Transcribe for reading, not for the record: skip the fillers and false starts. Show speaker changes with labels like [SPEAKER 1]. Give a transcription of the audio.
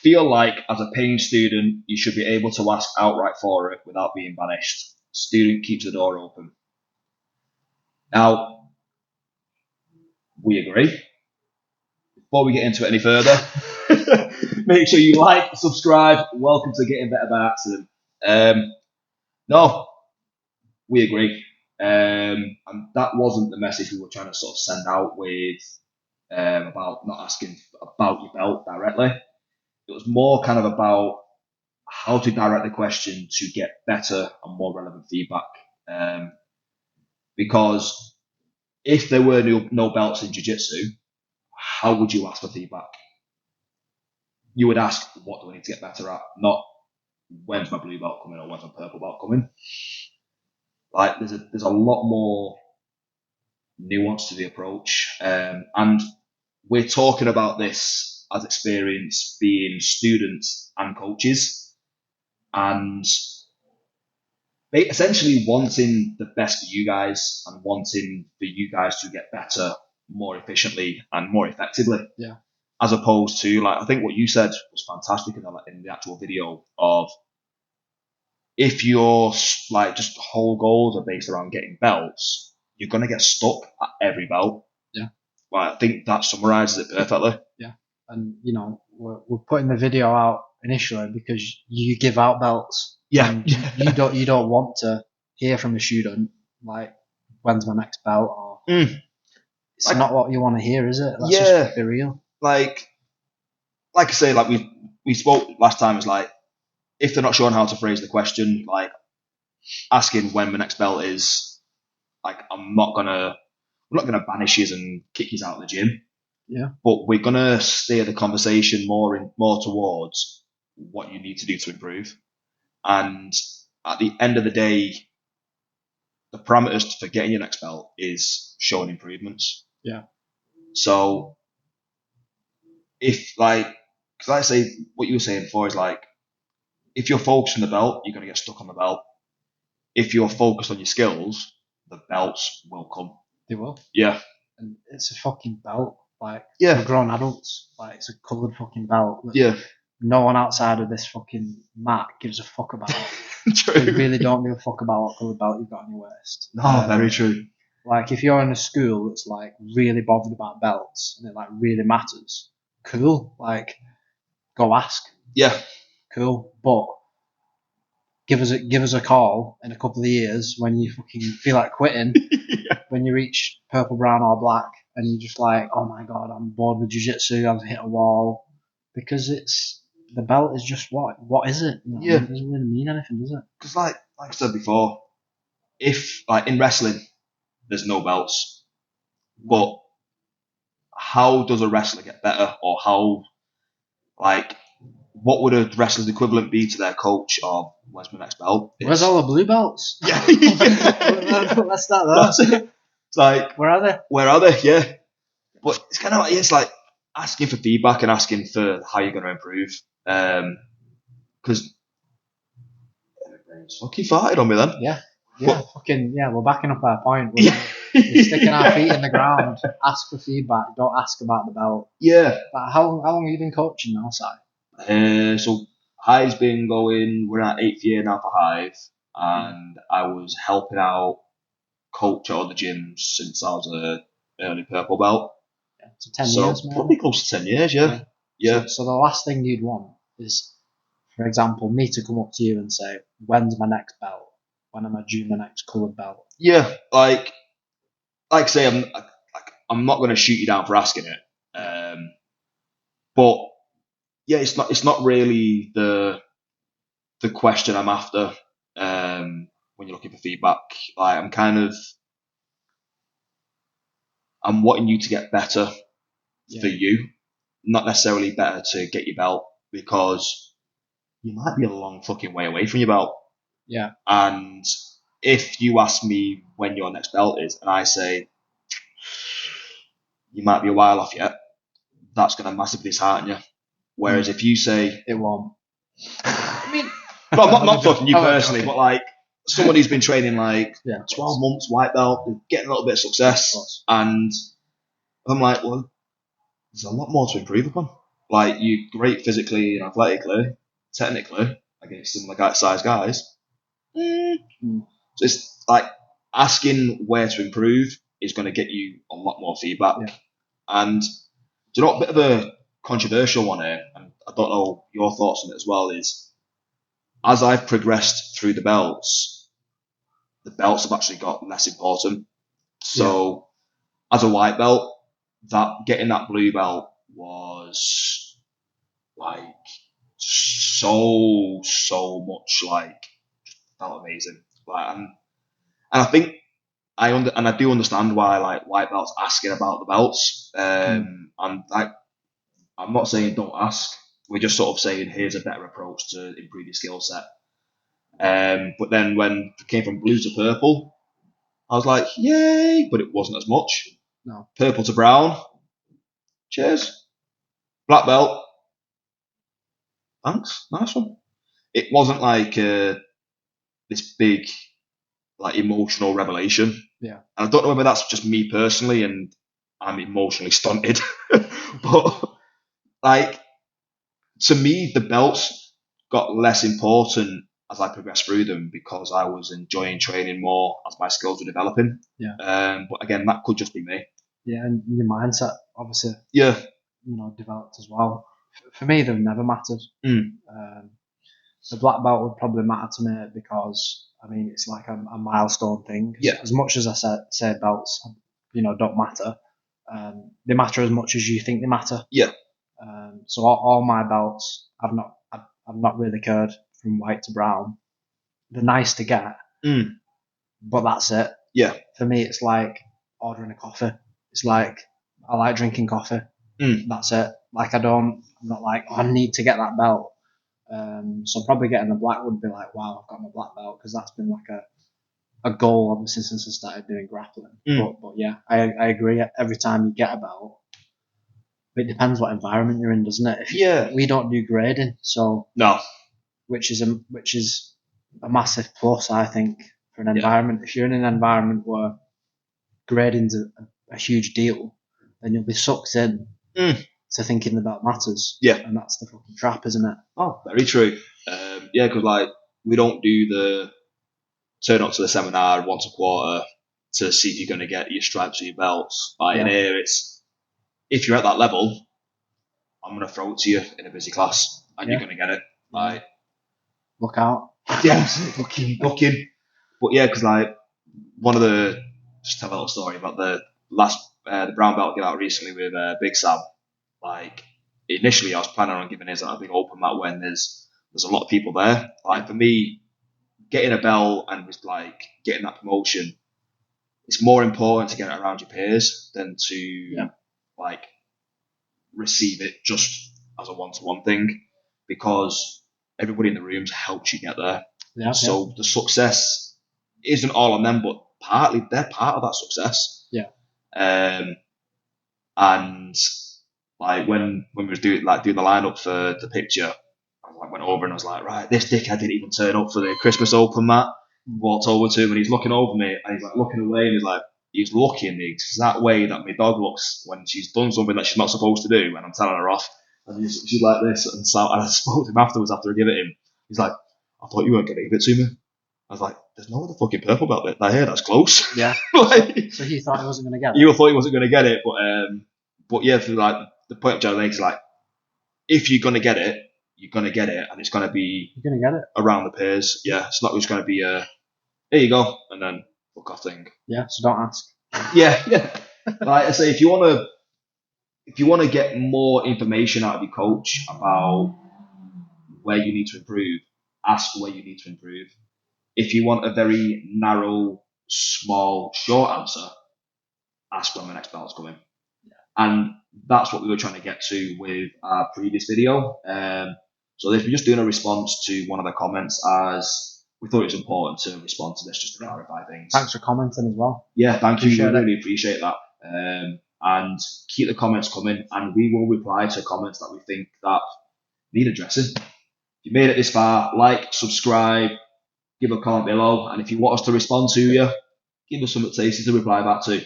[SPEAKER 1] feel like as a paying student, you should be able to ask outright for it without being banished. Student keeps the door open. Now, we agree. Before we get into it any further, make sure you like, subscribe. Welcome to Getting Better by Accident. No, we agree. And that wasn't the message we were trying to sort of send out with about not asking about your belt directly. It was more kind of about how to direct the question to get better and more relevant feedback. Because if there were no belts in jiu-jitsu, how would you ask for feedback? You would ask, what do I need to get better at? Not, when's my blue belt coming or when's my purple belt coming? Like, there's a lot more nuance to the approach. And we're talking about this as experience being students and coaches, and essentially wanting the best for you guys and wanting for you guys to get better more efficiently and more effectively.
[SPEAKER 2] Yeah.
[SPEAKER 1] As opposed to, like, I think what you said was fantastic in the actual video of, if your like just whole goals are based around getting belts, you're gonna get stuck at every belt.
[SPEAKER 2] Yeah.
[SPEAKER 1] Well, I think that summarizes it perfectly.
[SPEAKER 2] Yeah. And we're putting the video out initially because you give out belts.
[SPEAKER 1] Yeah.
[SPEAKER 2] And you don't want to hear from a student like, when's my next belt, or it's like, not what you want to hear, is it? Let's just be real.
[SPEAKER 1] Like I say, like we spoke last time, it's like, if they're not sure on how to phrase the question, like asking when my next belt is, like, we're not gonna banish you and kick you out of the gym.
[SPEAKER 2] Yeah.
[SPEAKER 1] But we're gonna steer the conversation more towards what you need to do to improve. And at the end of the day, the parameters for getting your next belt is showing improvements.
[SPEAKER 2] Yeah.
[SPEAKER 1] So if, like, because I say what you were saying before is, like, if you're focused on the belt, you're going to get stuck on the belt. If you're focused on your skills, the belts will come.
[SPEAKER 2] They will.
[SPEAKER 1] Yeah.
[SPEAKER 2] And it's a fucking belt. Like,
[SPEAKER 1] yeah,
[SPEAKER 2] we're grown adults. Like, it's a coloured fucking belt.
[SPEAKER 1] Yeah.
[SPEAKER 2] No one outside of this fucking mat gives a fuck about it.
[SPEAKER 1] True.
[SPEAKER 2] They really don't give a fuck about what coloured belt you've got on your waist.
[SPEAKER 1] No, very true.
[SPEAKER 2] Like, if you're in a school that's like really bothered about belts and it like really matters, cool. Like, go ask.
[SPEAKER 1] Yeah.
[SPEAKER 2] Cool. But give us a call in a couple of years when you fucking feel like quitting.
[SPEAKER 1] Yeah.
[SPEAKER 2] When you reach purple, brown, or black, and you're just like, oh my god, I'm bored with jiu-jitsu. I've hit a wall, because the belt is just what is it?
[SPEAKER 1] Yeah.
[SPEAKER 2] It doesn't really mean anything, does it?
[SPEAKER 1] Because like I said before, if, like, in wrestling, there's no belts, but how does a wrestler get better, or how, like, what would a wrestler's equivalent be to their coach of, where's my next belt?
[SPEAKER 2] Where's all the blue belts?
[SPEAKER 1] Yeah.
[SPEAKER 2] Let's start there.
[SPEAKER 1] It's like,
[SPEAKER 2] Where are they?
[SPEAKER 1] Where are they? Yeah. But it's kind of like, it's like asking for feedback and asking for how you're going to improve. Because everybody's fucking farted on me then.
[SPEAKER 2] Yeah. Yeah. We're backing up our point. We're sticking our feet in the ground. Ask for feedback. Don't ask about the belt.
[SPEAKER 1] Yeah.
[SPEAKER 2] But how long have you been coaching now, Si?
[SPEAKER 1] So Hive's been going, we're at 8th year now for Hive, and I was helping out coach at other gyms since I was a early purple belt.
[SPEAKER 2] Yeah, so 10 years, man.
[SPEAKER 1] Probably close to 10 years, yeah.
[SPEAKER 2] So the last thing you'd want is, for example, me to come up to you and say, when's my next belt? When am I due my next coloured belt?
[SPEAKER 1] Yeah, like I say, I'm not going to shoot you down for asking it. But yeah, it's not really the question I'm after. When you're looking for feedback, like, I'm wanting you to get better for you, not necessarily better to get your belt, because you might be a long fucking way away from your belt.
[SPEAKER 2] Yeah.
[SPEAKER 1] And if you ask me when your next belt is, and I say you might be a while off yet, that's going to massively dishearten you. Whereas if you say
[SPEAKER 2] it won't.
[SPEAKER 1] I mean, well, I'm not talking you personally, but like someone who's been training like 12 months, white belt, getting a little bit of success, and I'm like, well, there's a lot more to improve upon. Like, you're great physically and athletically, technically, against similar size guys. So it's like asking where to improve is going to get you a lot more feedback.
[SPEAKER 2] Yeah.
[SPEAKER 1] And do you know what, a bit of a controversial one here, and I don't know your thoughts on it as well, is as I've progressed through the belts have actually got less important. So as a white belt, that getting that blue belt was like so much like felt amazing. Like, and I think I do understand why like white belts asking about the belts. And like, I'm not saying don't ask. We're just sort of saying here's a better approach to improve your skill set. But then when it came from blue to purple, I was like, yay! But it wasn't as much.
[SPEAKER 2] No.
[SPEAKER 1] Purple to brown, cheers. Black belt, thanks, nice one. It wasn't like this big like emotional revelation.
[SPEAKER 2] Yeah.
[SPEAKER 1] And I don't know whether that's just me personally and I'm emotionally stunted, but like to me the belts got less important as I progressed through them because I was enjoying training more as my skills were developing.
[SPEAKER 2] Yeah.
[SPEAKER 1] But again, that could just be me.
[SPEAKER 2] Yeah, and your mindset obviously,
[SPEAKER 1] Yeah.
[SPEAKER 2] developed as well. For me, they've never mattered.
[SPEAKER 1] Mm.
[SPEAKER 2] The black belt would probably matter to me because I mean it's like a milestone thing.
[SPEAKER 1] Yeah.
[SPEAKER 2] As much as I say belts, don't matter. They matter as much as you think they matter.
[SPEAKER 1] Yeah.
[SPEAKER 2] So all my belts, I've not really cared from white to brown. They're nice to get, but that's it.
[SPEAKER 1] Yeah.
[SPEAKER 2] For me, it's like ordering a coffee. It's like I like drinking coffee. That's it. Like I'm not like, I need to get that belt. So probably getting the black would be like, wow, I've got my black belt, because that's been like a goal obviously since I started doing grappling. But yeah, I agree. Every time you get a belt, it depends what environment you're in, doesn't it? We don't do grading, so
[SPEAKER 1] no,
[SPEAKER 2] which is a massive plus, I think, for an environment. If you're in an environment where grading's a huge deal, then you'll be sucked in to thinking the belt matters.
[SPEAKER 1] Yeah.
[SPEAKER 2] And that's the fucking trap, isn't it?
[SPEAKER 1] Oh, very true. Yeah, because like we don't do the turn up to the seminar once a quarter to see if you're going to get your stripes or your belts. Like in here, it's if you're at that level, I'm going to throw it to you in a busy class, and you're going to get it. Like,
[SPEAKER 2] look out.
[SPEAKER 1] Yeah, looking. But yeah, because like just tell a little story about the brown belt get out recently with Big Sam. Like initially, I was planning on giving his a big open mat when there's a lot of people there. Like for me, getting a belt and just like getting that promotion, it's more important to get it around your peers than to like receive it just as a one-to-one thing, because everybody in the rooms helps you get there.
[SPEAKER 2] Yeah.
[SPEAKER 1] So the success isn't all on them, but partly they're part of that success.
[SPEAKER 2] Yeah.
[SPEAKER 1] And like when we was doing the lineup for the picture, I went over and I was like, right, this dickhead didn't even turn up for the Christmas Open mat. Walked over to him and he's looking over me and he's like looking away and he's looking the exact way that my dog looks when she's done something that she's not supposed to do and I'm telling her off. And she's like this, and so I spoke to him afterwards after I give it him. He's like, I thought you weren't going to give it to me. I was like, there's no other fucking purple belt bit here that's close.
[SPEAKER 2] Yeah.
[SPEAKER 1] Like,
[SPEAKER 2] so he thought he wasn't going to get it.
[SPEAKER 1] You thought he wasn't going to get it, but yeah, for like the point of Joe Lake is like, if you're going to get it, you're going to get it, and it's going to be
[SPEAKER 2] you're going to get it
[SPEAKER 1] around the peers. Yeah, it's not just going to be here you go, and then fuck off thing.
[SPEAKER 2] Yeah, so don't ask.
[SPEAKER 1] Yeah. Like I say, if you want to get more information out of your coach about where you need to improve, ask where you need to improve. If you want a very narrow, small, short answer, ask when the next belt's coming. Yeah. And that's what we were trying to get to with our previous video. So if we're just doing a response to one of the comments, as we thought it was important to respond to this just to clarify things.
[SPEAKER 2] Thanks for commenting as well.
[SPEAKER 1] Yeah, thank you. We really appreciate that. And keep the comments coming, and we will reply to comments that we think that need addressing. If you made it this far, like, subscribe, give a comment below, and if you want us to respond to you, give us something tasty to reply back to.